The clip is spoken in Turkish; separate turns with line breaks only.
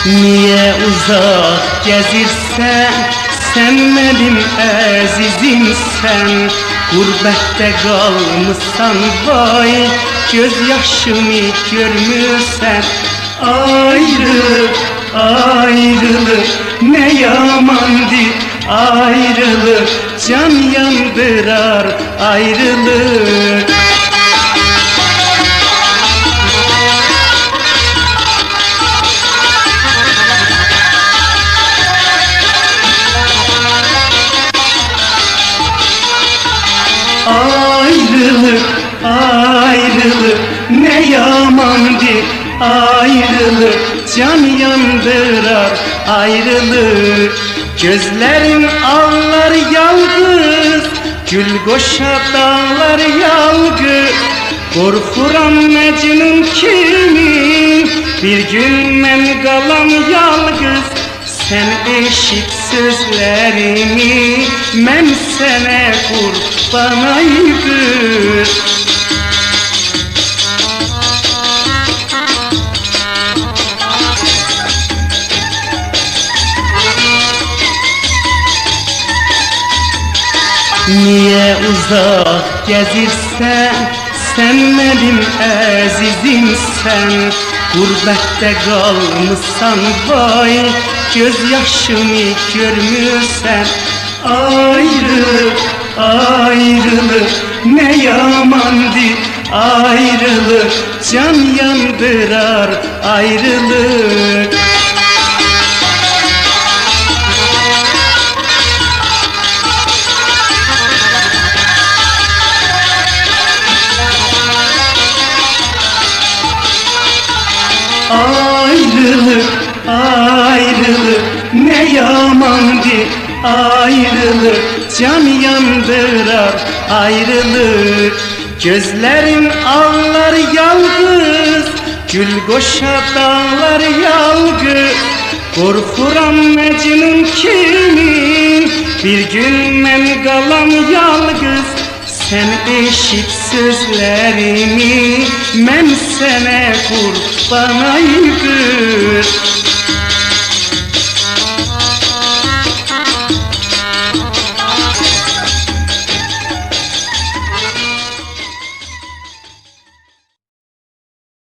Niye uzak gezirsen, sen benim əzizimsən. Gurbette kalmışsan vay, gözyaşımı görmürsən. Ayrılık, ayrılık ne yamandır. Ayrılık can yandırar, ayrılık. Ayrılık, ayrılık ne yamandır. Ayrılık can yandırar, ayrılık. Gözlerin ağlar yalgız, gül koşa dağlar yalgız. Korkuram Mecnun kimi, bir gün ben kalam yalgız. Sen eşit sözlerimi, ben sana kurban aydır. Niye uzak gezirsen, sen benim əzizimsən. Gurbette kalmışsan vay, gözyaşımı görmürsən. Ayrılık, ayrılık ne yamandır. Ayrılık can yandırar, ayrılık. Ayrılık, ayrılık ne yamandır. Ayrılık can yandırar, ayrılık. Gözlerin ağlar yalgız, gül koşa dağlar yalgız. Korkuram Mecnun kimi, bir gün ben kalam yalgız. Sen eşit sözlerimi, ben sana kurban aydır.